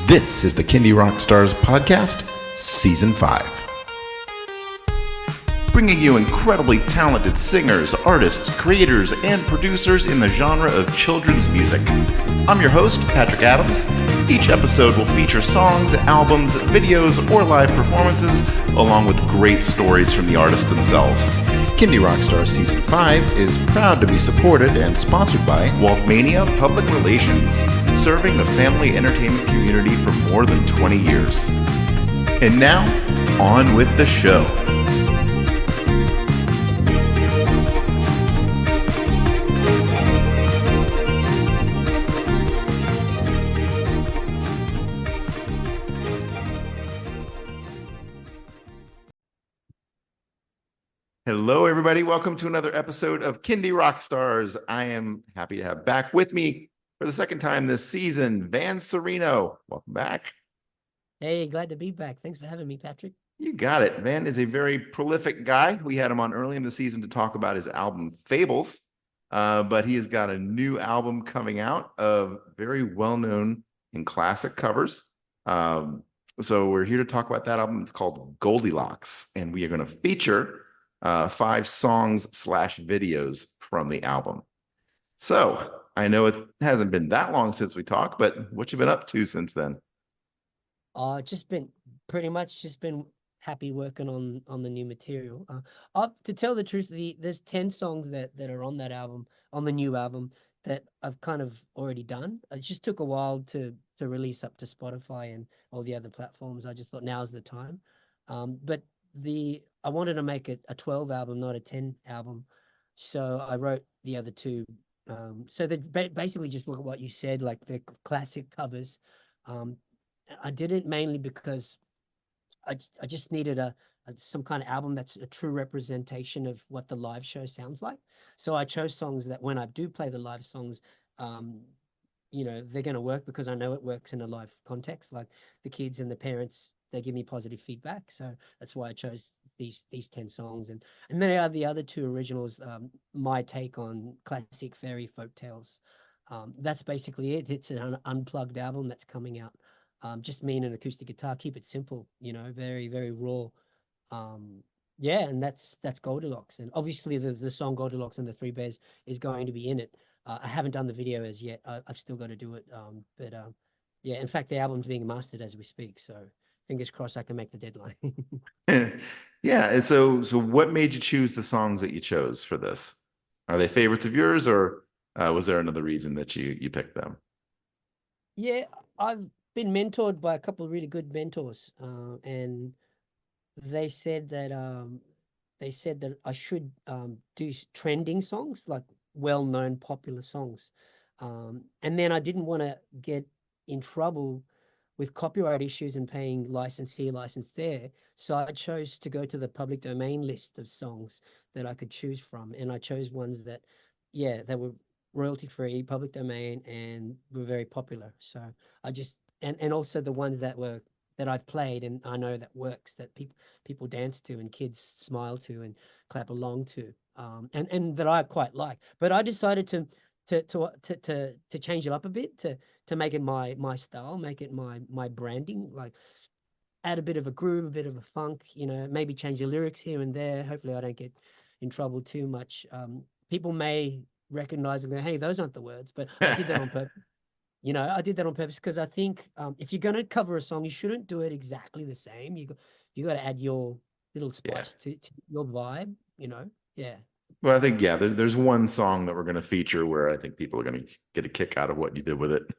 This is the Kindie Rockstars Podcast, Season 5. Bringing you incredibly talented singers, artists, creators, and producers in the genre of children's music. I'm your host, Patrick Adams. Each episode will feature songs, albums, videos, or live performances, along with great stories from the artists themselves. Kindie Rockstars Season 5 is proud to be supported and sponsored by Waltmania Public Relations, serving the family entertainment community for more than 20 years. And now, on with the show. Hello, everybody. Welcome to another episode of Kindie Rockstars. I am happy to have back with me for the second time this season, Van Sereno. Welcome back. Hey, glad to be back. Thanks for having me, Patrick. You got it. Van is a very prolific guy. We had him on early in the season to talk about his album Fables, but he has got a new album coming out of very well-known and classic covers. So we're here to talk about that album. It's called Goldilocks, and we are going to feature 5 songs / videos from the album. So I know it hasn't been that long since we talked, but what you been up to since then? Just been happy working on the new material. To tell the truth, there's 10 songs that are on that album, on the new album, that I've kind of already done. It just took a while to release up to Spotify and all the other platforms. I just thought now's the time. But I wanted to make it a 12 album, not a 10 album. So I wrote the other 2. So that basically just look at what you said, like the classic covers. I did it mainly because I just needed some kind of album that's a true representation of what the live show sounds like. So I chose songs that when I do play the live songs, they're going to work because I know it works in a live context. Like the kids and the parents, they give me positive feedback. So that's why I chose these 10 songs. And then I have the other 2 originals, my take on classic fairy folk tales. That's basically it. It's an unplugged album that's coming out. Just me and an acoustic guitar, keep it simple, very, very raw. And that's Goldilocks. And obviously the song Goldilocks and the 3 Bears is going to be in it. I haven't done the video as yet. I've still got to do it. In fact, the album's being mastered as we speak. So fingers crossed I can make the deadline. Yeah. And so what made you choose the songs that you chose for this? Are they favorites of yours, or was there another reason that you picked them? Yeah, I've been mentored by a couple of really good mentors, and they said that I should do trending songs, like well-known popular songs, and then I didn't want to get in trouble with copyright issues and paying license here, license there. So I chose to go to the public domain list of songs that I could choose from, and I chose ones that were royalty-free, public domain, and were very popular. So I just and also the ones that I've played and I know that works, that people dance to and kids smile to and clap along to, and that I quite like. But I decided to change it up a bit, to make it my style, make it my branding, like add a bit of a groove, a bit of a funk, maybe change the lyrics here and there. Hopefully I don't get in trouble too much. People may recognize and go, hey, those aren't the words, but I did that on purpose. I did that on purpose because I think if you're going to cover a song, you shouldn't do it exactly the same. You got to add your little spice to your vibe, Yeah. Well, I think, there's one song that we're going to feature where I think people are going to get a kick out of what you did with it.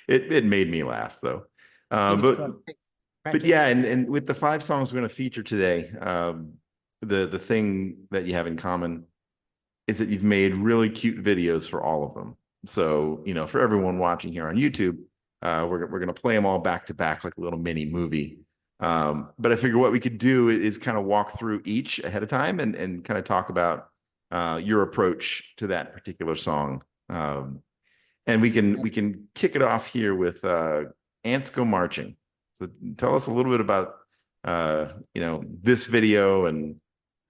It made me laugh, though. But yeah, and with the 5 songs we're going to feature today, the thing that you have in common is that you've made really cute videos for all of them. So, for everyone watching here on YouTube, we're going to play them all back to back like a little mini movie. But I figure what we could do is kind of walk through each ahead of time and kind of talk about your approach to that particular song. And we can kick it off here with Ants Go Marching. So tell us a little bit about this video and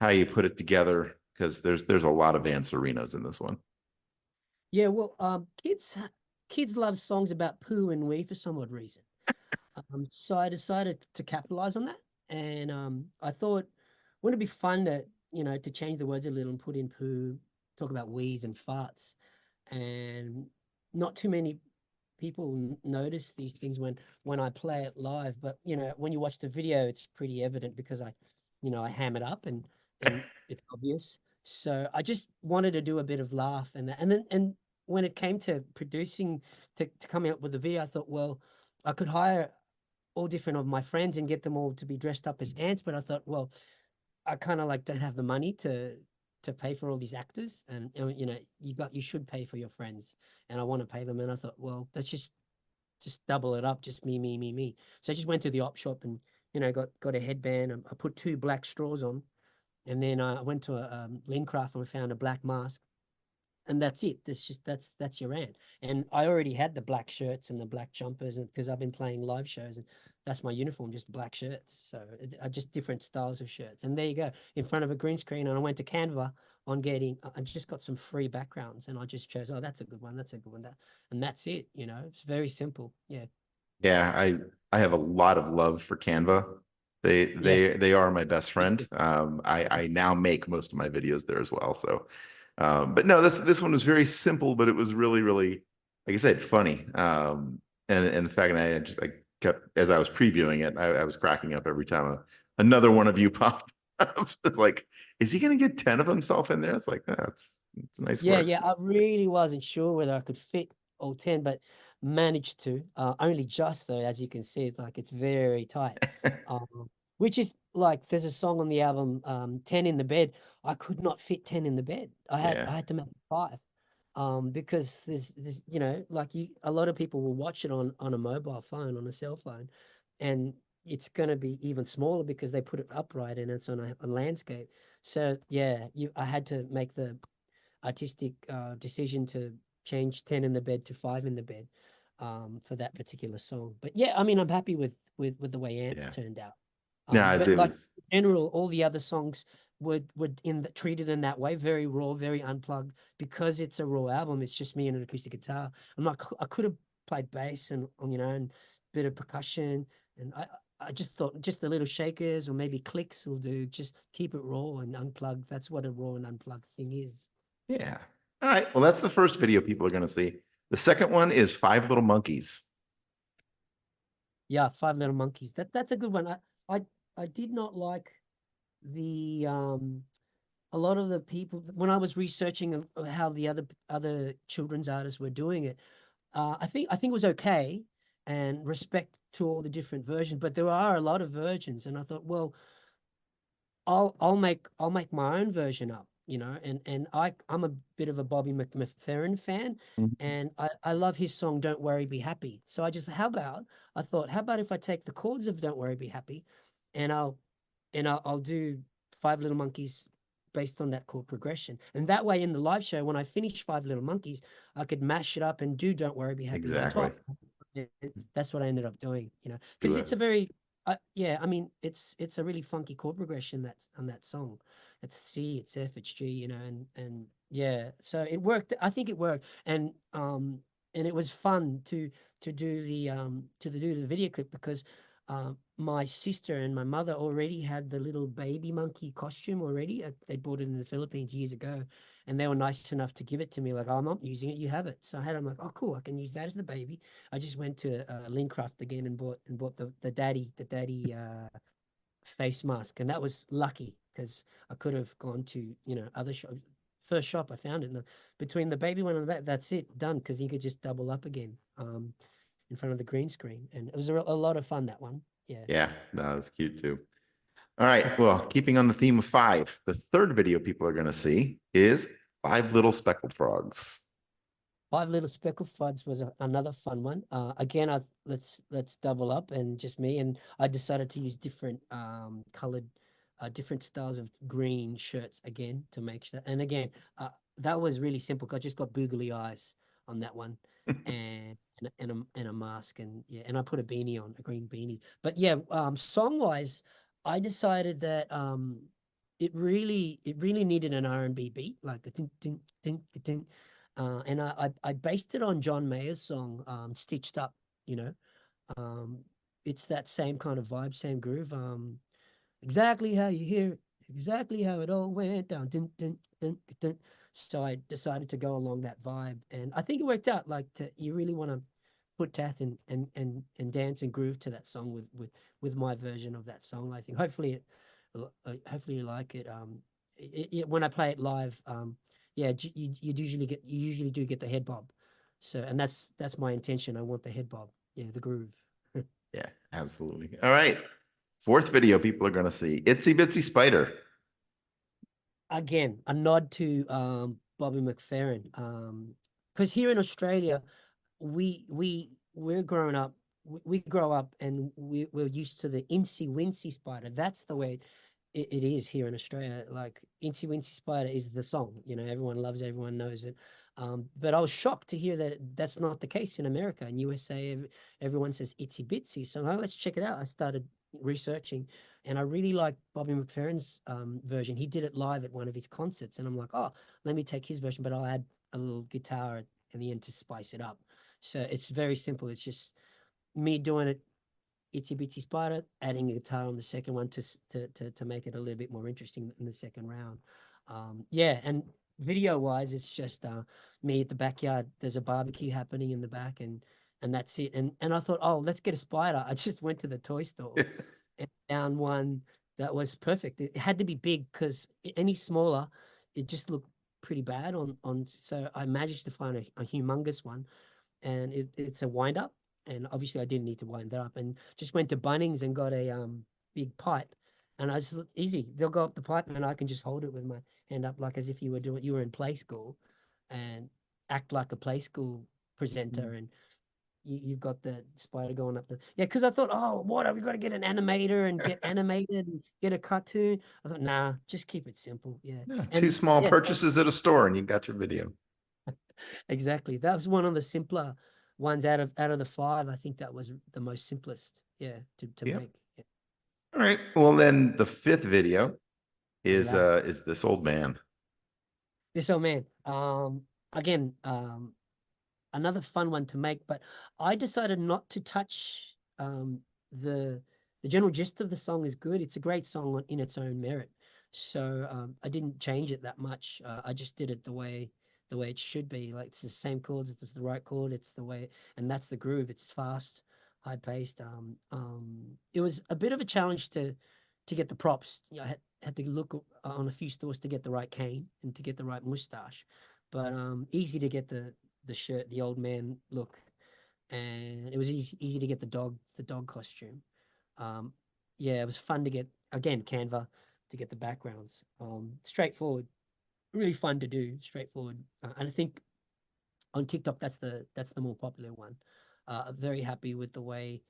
how you put it together, because there's a lot of Van Serenos in this one. Yeah, well, kids love songs about poo and wee for some odd reason. So I decided to capitalize on that, and I thought, wouldn't it be fun to to change the words a little and put in poo, talk about wheeze and farts, and not too many people notice these things when I play it live, but when you watch the video, it's pretty evident because I ham it up and it's obvious. So I just wanted to do a bit of laugh and that, and then when it came to producing to coming up with the video, I thought, well, I could hire all different of my friends and get them all to be dressed up as ants. But I thought, well, I kind of like don't have the money to pay for all these actors, and you should pay for your friends, and I want to pay them. And I thought, well, let's just double it up, just me, me, me, me. So I just went to the op shop and got a headband. And I put two black straws on, and then I went to a Lincraft and I found a black mask, and that's it. That's your ant. And I already had the black shirts and the black jumpers, and because I've been playing live shows, and that's my uniform, just black shirts. So just different styles of shirts. And there you go, in front of a green screen. And I went to Canva on getting. I just got some free backgrounds, and I just chose. Oh, that's a good one. That's a good one. And that's it. It's very simple. Yeah. Yeah, I have a lot of love for Canva. They Yeah. they they are my best friend. I now make most of my videos there as well. So, but no, this one was very simple, but it was really really, like I said, funny. And the fact that I kept, as I was previewing it, I was cracking up every time another one of you popped up. It's like, is he gonna get 10 of himself in there? It's like, it's nice Yeah, work. yeah. I really wasn't sure whether I could fit all 10, but managed to. Only just though, as you can see, it's very tight. Um, which is like there's a song on the album, 10 in the bed. I could not fit 10 in the bed. I had Yeah, I had to make five. Because there's like a lot of people will watch it on a mobile phone, on a cell phone, and it's gonna be even smaller because they put it upright and it's on a landscape. So yeah, I had to make the artistic decision to change 10 in the bed to 5 in the bed for that particular song. But yeah, I mean, I'm happy with the way Ants yeah. turned out. No, But it like was. in general, all the other songs were treated in that way, very raw, very unplugged. Because it's a raw album, it's just me and an acoustic guitar. I could have played bass and bit of percussion, and I just thought just the little shakers or maybe clicks will do. Just keep it raw and unplugged. That's what a raw and unplugged thing is. Yeah. All right. Well, that's the first video people are going to see. The second one is Five Little Monkeys. Yeah, Five Little Monkeys. That's a good one. I I did not like the a lot of the people when I was researching of how the other children's artists were doing it. I think it was okay, and respect to all the different versions, but there are a lot of versions, and I thought, well, I'll make my own version up, and I'm a bit of a Bobby McFerrin fan, Mhm. and I love his song "Don't Worry, Be Happy." So I thought, how about if I take the chords of "Don't Worry, Be Happy," and I'll do Five Little Monkeys based on that chord progression, and that way in the live show when I finish Five Little Monkeys, I could mash it up and do "Don't Worry, Be Happy" on Exactly. top. And that's what I ended up doing, Do because it. it's a very yeah, I mean, it's a really funky chord progression that's on that song. It's C, it's F, it's G, and yeah, so it worked. I think it worked, and it was fun to do the video clip because my sister and my mother already had the little baby monkey costume already. They bought it in the Philippines years ago, and they were nice enough to give it to me. Like, oh, I'm not using it, you have it. So I had. I'm like, oh, cool, I can use that as the baby. I just went to Lincraft again and bought the daddy face mask, and that was lucky because I could have gone to other shop. First shop I found it between the baby one and the back. That's it, done, because you could just double up again in front of the green screen, and it was a lot of fun, that one. Yeah. Yeah, no, that's cute too. All right. Well, keeping on the theme of five, the third video people are going to see is Five Little Speckled Frogs. Five Little Speckled Fuds was another fun one. Again, let's double up and just me, and I decided to use different colored, different styles of green shirts again to make sure. And again, that was really simple. 'Cause I just got googly eyes on that one, and a mask, and yeah, and I put a beanie on, a green beanie. But yeah, song wise, I decided that it really needed an R&B beat, like a ding ding ding ding, and I based it on John Mayer's song, Stitched Up, you know. It's that same kind of vibe, same groove. Exactly how you hear it, exactly how it all went down. Dun, dun, dun, dun. So I decided to go along that vibe, and I think it worked out. Like, you really want to put tath and dance and groove to that song with my version of that song. I think hopefully you like it. When I play it live, yeah, you usually do get the head bob. So, and that's my intention. I want the head bob, yeah, the groove. Yeah, absolutely. All right. Fourth video people are going to see Itsy Bitsy Spider. Again, a nod to Bobby McFerrin. Because here in Australia, we're growing up, we grow up and we're used to the Incy Wincy Spider. That's the way it is here in Australia. Like, Incy Wincy Spider is the song, everyone loves it, everyone knows it. But I was shocked to hear that that's not the case in America. In USA, everyone says Itsy Bitsy. So, let's check it out. I started researching, and I really like Bobby McFerrin's version. He did it live at one of his concerts, and I'm like, oh, let me take his version, but I'll add a little guitar in the end to spice it up. So it's very simple. It's just me doing it, Itsy Bitsy Spider, adding a guitar on the second one to make it a little bit more interesting in the second round. Yeah, and video wise, it's just me at the backyard. There's a barbecue happening in the back, and that's it. And I thought, oh, let's get a spider. I just went to the toy store and found one that was perfect. It had to be big because any smaller, it just looked pretty bad on. So I managed to find a humongous one, and it's a wind up. And obviously I didn't need to wind that up, and just went to Bunnings and got a big pipe. And I just thought, easy, they'll go up the pipe and I can just hold it with my hand up, like as if you were in play school, and act like a play school presenter. And you've got the spider going up yeah, because I thought, oh, what, are we got to get an animator and get animated and get a cartoon? I thought, nah, just keep it simple. Yeah. Yeah, two And small yeah, purchases at a store and you got your video. exactly. That was one of the simpler ones out of the five. I think that was the most simplest. Yeah, to Yep. make. Yeah. All right. Well, then the fifth video I love it. is this old man. This old man. Again, another fun one to make, but I decided not to touch the the general gist of the song is good. It's a great song in its own merit. So I didn't change it that much. I just did it the way it should be. Like, it's the same chords, it's the right chord, it's the way, and that's the groove. It's fast, high paced. It was a bit of a challenge to get the props. I had to look on a few stores to get the right cane and to get the right mustache, but easy to get the shirt, the old man look, and it was easy to get the dog costume. Um, yeah, it was fun to get, again, Canva, to get the backgrounds. Straightforward, really fun to do, straightforward. And I think on TikTok that's the more popular one. Very happy with the way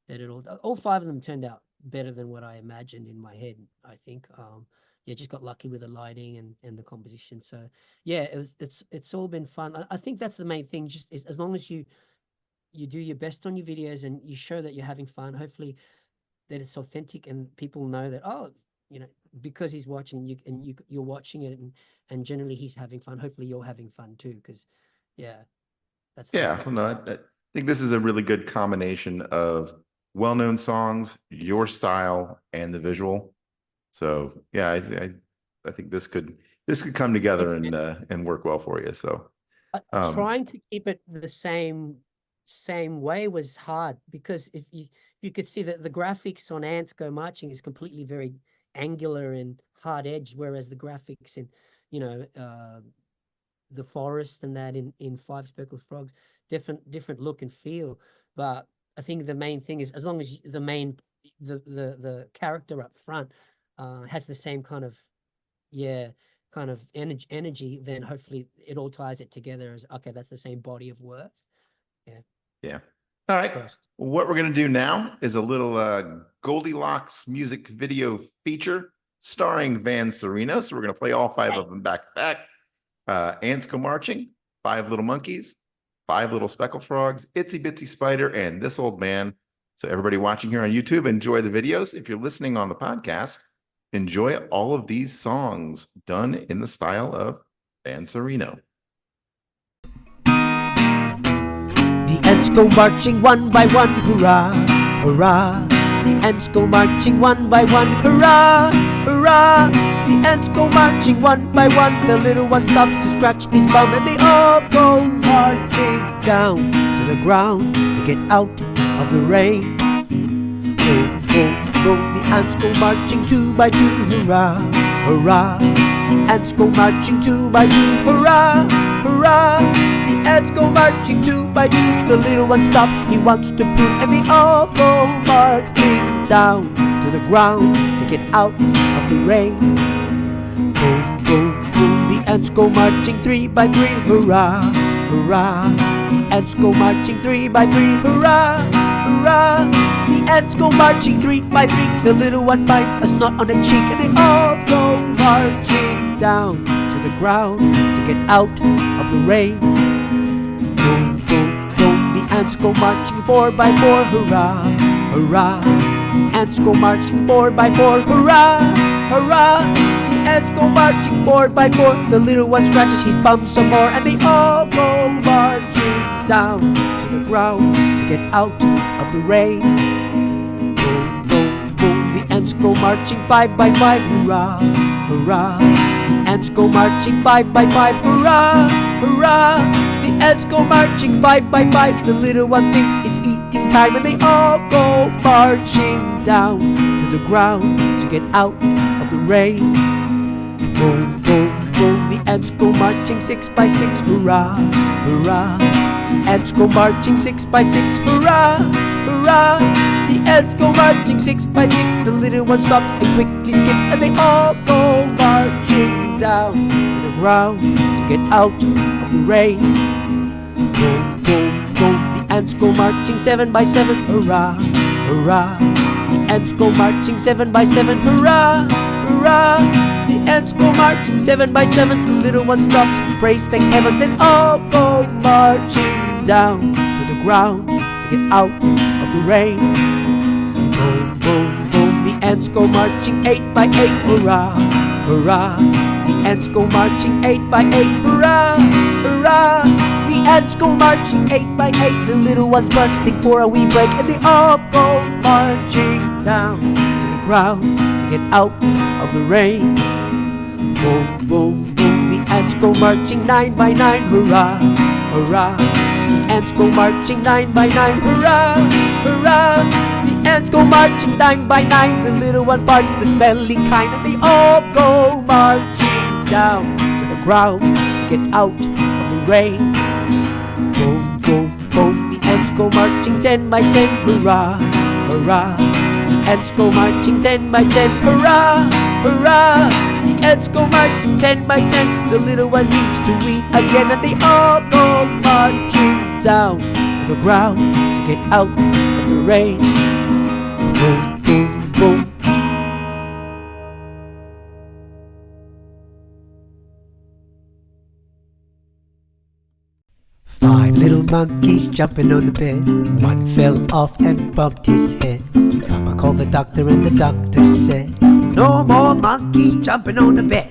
that all five of them turned out better than what I imagined in my head, I think. Yeah, just got lucky with the lighting and the composition. So yeah, it's all been fun. I think that's the main thing. Just as long as you do your best on your videos and you show that you're having fun, hopefully that it's authentic and people know that, oh, because he's watching you and you're watching it, and generally he's having fun. Hopefully you're having fun too, because yeah, Yeah, that's well, no, I think this is a really good combination of well-known songs, your style, and the visual. So yeah, I think this could come together and work well for you. So trying to keep it the same way was hard, because if you could see that the graphics on Ants Go Marching is completely very angular and hard edged, whereas the graphics in you know the forest and that in Five Speckled Frogs, different look and feel. But I think the main thing is, as long as the character up front has the same kind of, yeah, kind of energy, then hopefully it all ties it together as, okay, that's the same body of work. Yeah. yeah. All right. Crossed. What we're gonna do now is a little Goldilocks music video feature starring Van Sereno. So we're gonna play all five of them back to back. Ants Go Marching, Five Little Monkeys, Five Little Speckled Frogs, Itsy Bitsy Spider, and This Old Man. So everybody watching here on YouTube, enjoy the videos. If you're listening on the podcast, enjoy all of these songs done in the style of Van Sereno. The ants go marching one by one, hurrah, hurrah. The ants go marching one by one, hurrah, hurrah. The ants go marching one by one. The little one stops to scratch his bum, and they all go marching down to the ground to get out of the rain. Boom, boom, boom. The ants go marching two by two, hurrah, hurrah. The ants go marching two by two, hurrah, hurrah. The ants go marching two by two. The little one stops, he wants to poo, and they all go marching down to the ground to get out of the rain. Boom, boom, boom. The ants go marching three by three, hurrah, hurrah. The ants go marching three by three, hurrah, hurrah. The ants go marching three by three. The little one bites a snot on the cheek, and they all go marching down to the ground to get out of the rain. Boom, boom, boom. The ants go marching four by four, hurrah, hurrah. The ants go marching four by four, hurrah, hurrah. The ants go marching four by four. The little one scratches his bum some more, and they all go marching down to the ground to get out of the rain. Boom, boom, boom. The ants go marching five by five, hurrah, hurrah. The ants go marching five by five, hurrah, hurrah. The ants go marching five by five. The little one thinks it's eating time, and they all go marching down to the ground to get out of the rain. Boom, boom, boom. The ants go marching six by six, hurrah, hurrah. The ants go marching six by six, hurrah, hurrah. The ants go marching six by six. The little one stops and quickly skips, and they all go marching down to the ground to get out of the rain. Boom, boom, boom. The ants go marching seven by seven, hurrah, hurrah. The ants go marching seven by seven, hurrah, hurrah. The ants go marching seven by seven. The little one stops, praise thank heavens, and all go marching down to the ground to get out of the rain. Boom, boom, boom. The ants go marching eight by eight, hurrah, hurrah. The ants go marching eight by eight, hurrah, hurrah. The ants go marching eight by eight. The little ones busting for a wee break, and they all go marching down to the ground to get out of the rain. Boom, boom, boom. The ants go marching nine by nine, hurrah, hurrah. The ants go marching nine by nine, hurrah, hurrah. The ants go marching nine by nine. The little one barks the smelly kind, and they all go marching down to the ground to get out of the rain. Boom, boom, boom. The ants go marching 10 by 10, hurrah, hurrah. The ants go marching 10 by 10, hurrah, hurrah. The ants go marching 10 by 10. The little one needs to eat again, and they all go marching down to the ground to get out of the rain. Boom, boom, boom. Five little monkeys jumping on the bed. One fell off and bumped his head. Papa called the doctor, and the doctor said, no more monkeys jumping on the bed.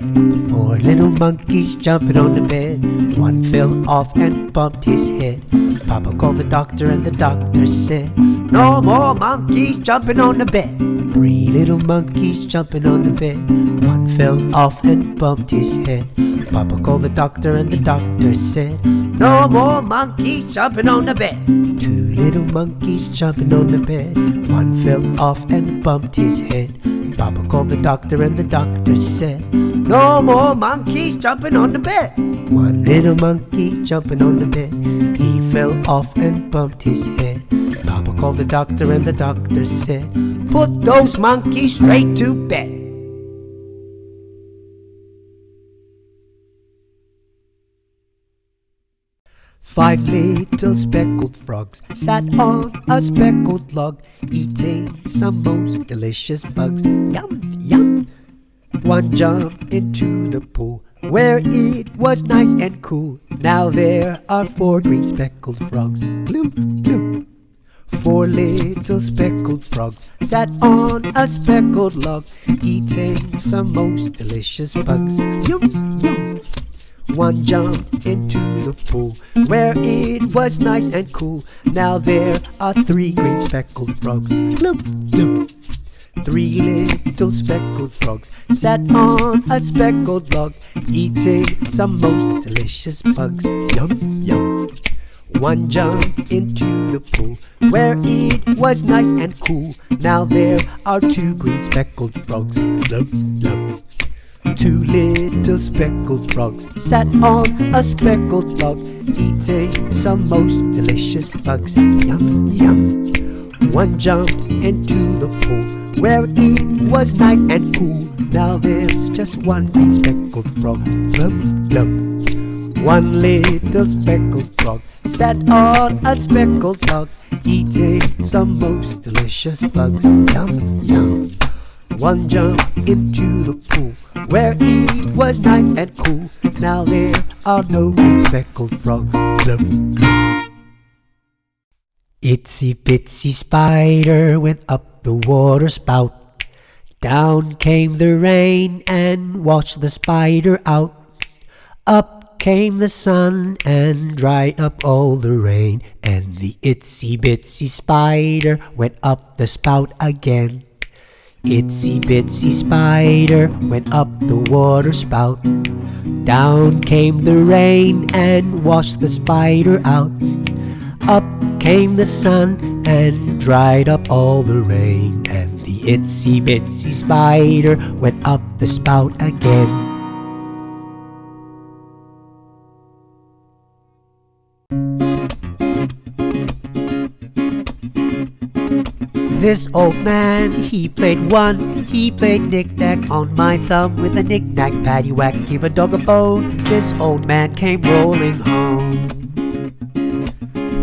Four little monkeys jumping on the bed. One fell off and bumped his head. Papa called the doctor, and the doctor said, no more monkeys jumping on the bed. Three little monkeys jumping on the bed. One fell off and bumped his head. Papa called the doctor, and the doctor said, no more monkeys jumping on the bed. Two little monkeys jumping on the bed. One fell off and bumped his head. Papa called the doctor, and the doctor said, no more monkeys jumping on the bed. One little monkey jumping on the bed. He fell off and bumped his head. Papa called the doctor, and the doctor said, put those monkeys straight to bed. Five little speckled frogs sat on a speckled log, eating some most delicious bugs. Yum, yum. One jumped into the pool where it was nice and cool. Now there are four green speckled frogs. Gloop, gloop. Four little speckled frogs sat on a speckled log, eating some most delicious bugs. Yum, yum. One jumped into the pool where it was nice and cool. Now there are 3 green speckled frogs. Bloop, bloop. 3 little speckled frogs sat on a speckled log, eating some most delicious bugs. Yum, yum. One jumped into the pool where it was nice and cool. Now there are 2 green speckled frogs. Blub, blub. 2 little speckled frogs sat on a speckled log, eating some most delicious bugs. Yum, yum. One jumped into the pool where it was nice and cool. Now there's just 1 green speckled frog. Blub, blub. 1 little speckled frog sat on a speckled log, eating some most delicious bugs. Yum, yum. One jumped into the pool where it was nice and cool. Now there are no green speckled frogs. Blub, blub. Itsy bitsy spider went up the water spout. Down came the rain and washed the spider out. Up came the sun and dried up all the rain. And the itsy bitsy spider went up the spout again. Itsy bitsy spider went up the water spout. Down came the rain and washed the spider out. Up came the sun and dried up all the rain. And the itsy bitsy spider went up the spout again. This old man, he played 1. He played knick-knack on my thumb with a knick-knack, paddywhack, give a dog a bone. This old man came rolling home.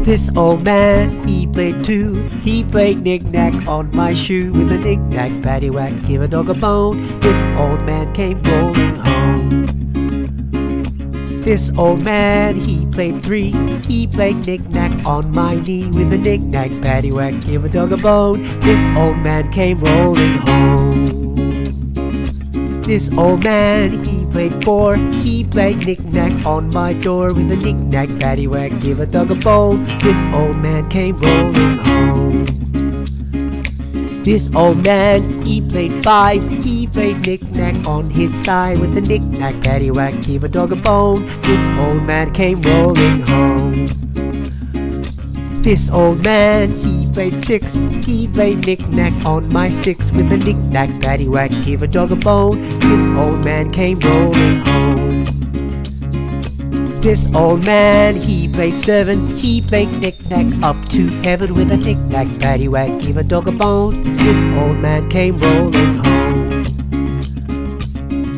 This old man, he played 2. He played knick-knack on my shoe with a knick-knack, paddywhack, give a dog a bone. This old man came rolling home. This old man, he played 3. He played knick-knack on my knee with a knick-knack, paddywhack, give a dog a bone. This old man came rolling home. This old man, he played 4. He played knick-knack on my door with a knick-knack, paddywhack, give a dog a bone. This old man came rolling home. This old man, he played 5. He played knick-knack on his thigh with a knick-knack, paddywhack, give a dog a bone. This old man came rolling home. This old man, he played 6. He played knick-knack on my sticks with a knick-knack, paddywhack, give a dog a bone. This old man came rolling home. This old man, he played 7. He played knick-knack up to heaven with a knick-knack, paddywhack, give a dog a bone. This old man came rolling home.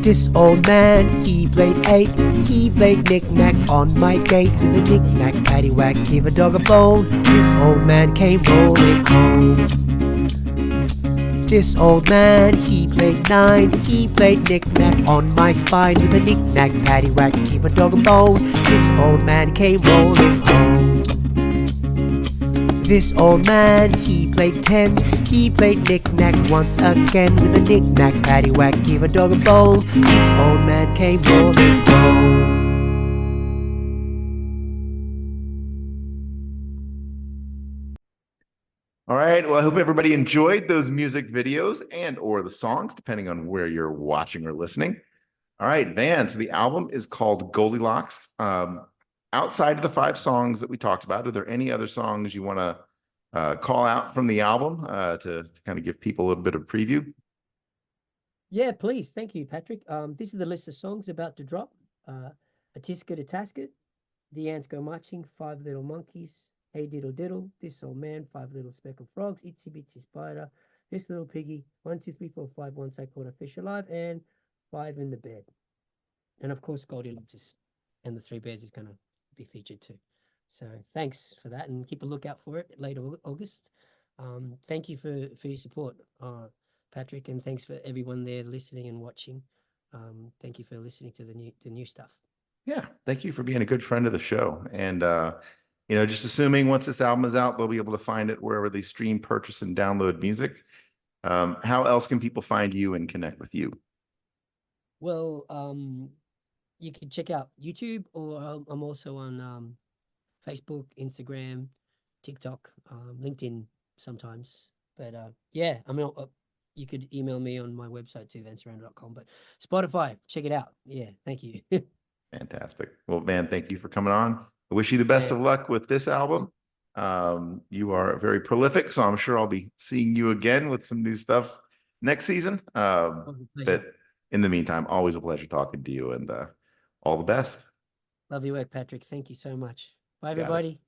This old man, he played 8. He played knick-knack on my gate with a knick-knack, paddywhack, give a dog a bone. This old man came rolling home. This old man, he played 9. He played knick-knack on my spine with a knick-knack, paddywhack, give a dog a bone. This old man came rolling home. This old man, he played 10. He played knick-knack once again with a knick-knack, paddywhack, give a dog a bone. This old man came rolling home. All right. Well, I hope everybody enjoyed those music videos and or the songs, depending on where you're watching or listening. All right, Van. So the album is called Goldilocks. Outside of the 5 songs that we talked about, are there any other songs you want to call out from the album to kind of give people a little bit of preview? Yeah, please. Thank you, Patrick. This is the list of songs about to drop. A Tisket, a Tasket, The Ants Go Marching, 5 Little Monkeys, Hey Diddle Diddle, This Old Man, 5 Little Speckled Frogs, Itsy Bitsy Spider, This Little Piggy, 1, 2, 3, 4, 5, Once I Caught a Fish Alive, and 5 in the Bed. And of course, Goldilocks and the 3 Bears is going to be featured too. So thanks for that, and keep a lookout for it later August. Thank you for your support, Patrick, and thanks for everyone there listening and watching. Thank you for listening to the new stuff. Yeah, thank you for being a good friend of the show. And just assuming once this album is out, they'll be able to find it wherever they stream, purchase, and download music. How else can people find you and connect with you? Well, you can check out YouTube, or I'm also on Facebook, Instagram, TikTok, LinkedIn sometimes. But yeah, I mean, you could email me on my website too, vansereno.com. But Spotify, check it out. Yeah, thank you. Fantastic. Well, man, thank you for coming on. I wish you the best of luck with this album. You are very prolific, so I'm sure I'll be seeing you again with some new stuff next season. But in the meantime, always a pleasure talking to you, and all the best. Love your work, Patrick. Thank you so much. Bye, everybody.